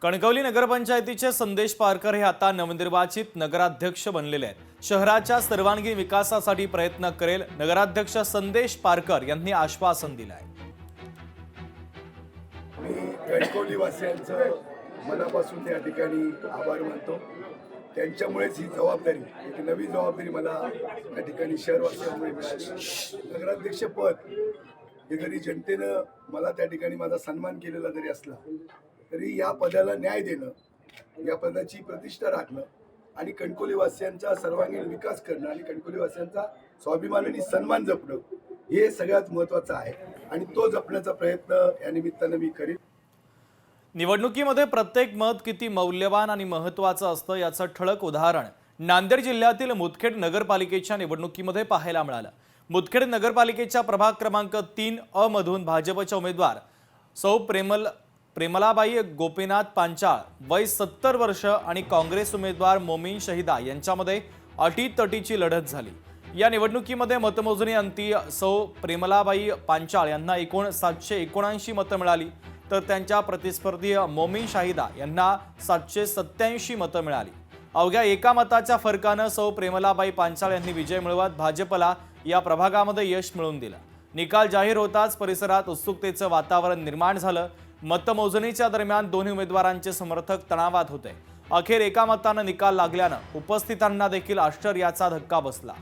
कणकवली नगरपंचायतीचे संदेश पारकर हे आता नवनिर्वाचित नगराध्यक्ष बनलेले आहेत। शहराच्या सर्वांगीण विकासासाठी प्रयत्न करेल नगराध्यक्ष संदेश पारकर यांनी आश्वासन दिले आहे। मी कणकवली वासियांचं मनापासून या ठिकाणी आभार मानतो। त्यांच्यामुळेच ही जबाबदारी, एक नवी जबाबदारी मला या ठिकाणी शहरवासियांमुळे मिळाली। नगराध्यक्ष पद हे जरी जनतेनं मला त्या ठिकाणी माझा सन्मान केलेला जरी असला तरी या पदाला न्याय देणं, या पदाची प्रतिष्ठा राखणं आणि कणकवलीवासियांचा सर्वांगीण विकास करणं आणि कणकवलीवासियांचा स्वाभिमान आणि सन्मान जपणं हे सगळ्यात महत्त्वाचं आहे आणि तो जपण्याचा प्रयत्न या निमित्तानं मी करीन। निवडणुकीमध्ये प्रत्येक मत किती मौल्यवान आणि महत्त्वाचं असतं याचं ठळक उदाहरण नांदेड जिल्ह्यातील मुदखेड नगरपालिकेच्या निवडणुकीमध्ये पाहायला मिळालं। मुदखेड नगरपालिकेच्या प्रभाग क्रमांक 3 अ मधून भाजपच्या उमेदवार सौ प्रेमलाबाई गोपीनाथ पांचाळ वय 70 वर्ष आणि काँग्रेस उमेदवार मोमीन शहीदा यांच्यामध्ये अटीतटीची लढत झाली। या निवडणुकीमध्ये मतमोजणी अंती सौ प्रेमलाबाई पांचाळ यांना एकूण 779 मतं मिळाली, तर त्यांच्या प्रतिस्पर्धी मोमीन शहीदा यांना 787 मतं मिळाली। अवघ्या एका मताच्या फरकानं सौ प्रेमलाबाई पांचाळ यांनी विजय मिळवत भाजपला या प्रभागामध्ये यश मिळवून दिलं। निकाल जाहीर होताच परिसरात उत्सुकतेचं वातावरण निर्माण झालं। मतमोजणीच्या दरम्यान दोन्ही उमेदवारांचे समर्थक तणावात होते। अखेर एका मतानं निकाल लागल्यानं उपस्थितांना देखील आश्चर्याचा धक्का बसला।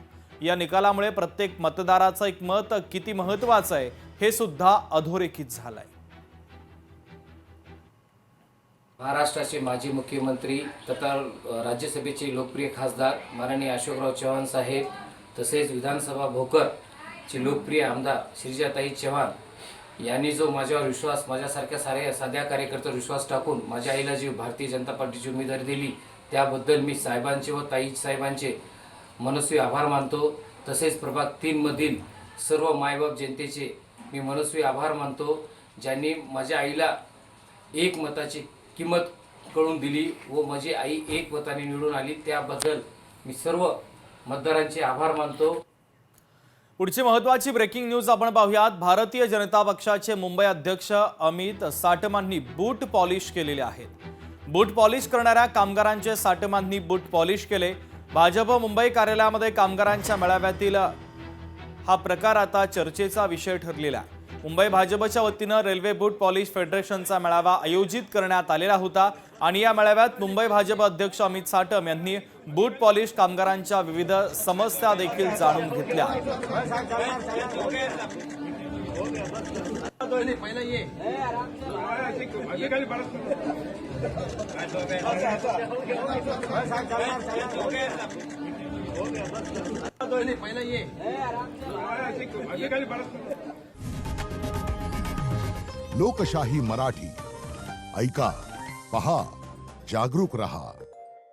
या निकालामुळे प्रत्येक मतदाराचं एक मत किती महत्त्वाचं आहे हे सुद्धा अधोरेखित झालंय। महाराष्ट्राचे माजी मुख्यमंत्री तथा राज्यसभेचे लोकप्रिय खासदार माननीय अशोकराव चव्हाण साहेब तसेच विधानसभा भोकरचे लोकप्रिय आमदार श्रीजाताई चव्हाण यांनी जो माझ्यावर विश्वास, माझ्यासारख्या साध्या कार्यकर्त्यावर विश्वास टाकून माझ्या आईला जी भारतीय जनता पार्टीची उमेदवारी दिली त्याबद्दल मी साहेबांचे व ताई साहेबांचे मनस्वी आभार मानतो। तसेच प्रभाग 3 मधील सर्व मायबाप जनतेचे मी मनस्वी आभार मानतो, ज्यांनी माझ्या आईला एक मताची किंमत कळून दिली व माझी आई एक मताने निवडून आली, त्याबद्दल मी सर्व मतदारांचे आभार मानतो। पुढची महत्त्वाची ब्रेकिंग न्यूज आपण पाहूयात। भारतीय जनता पक्षाचे मुंबई अध्यक्ष अमित साटमांनी बूट पॉलिश केलेले आहेत। बूट पॉलिश करणाऱ्या कामगारांचे साटमांनी बूट पॉलिश केले। भाजप मुंबई कार्यालयामध्ये कामगारांच्या मेळाव्यातील हा प्रकार आता चर्चेचा विषय ठरलेला आहे। मुंबई भाजपच्या वतीनं रेल्वे बूट पॉलिश फेडरेशनचा मेळावा आयोजित करण्यात आलेला होता आणि या मेळाव्यात मुंबई भाजप अध्यक्ष अमित साटम यांनी बूट पॉलिश कामगारांच्या विविध समस्या देखील जाणून घेतल्या। लोकशाही मराठी ऐका, पहा, जागरूक रहा।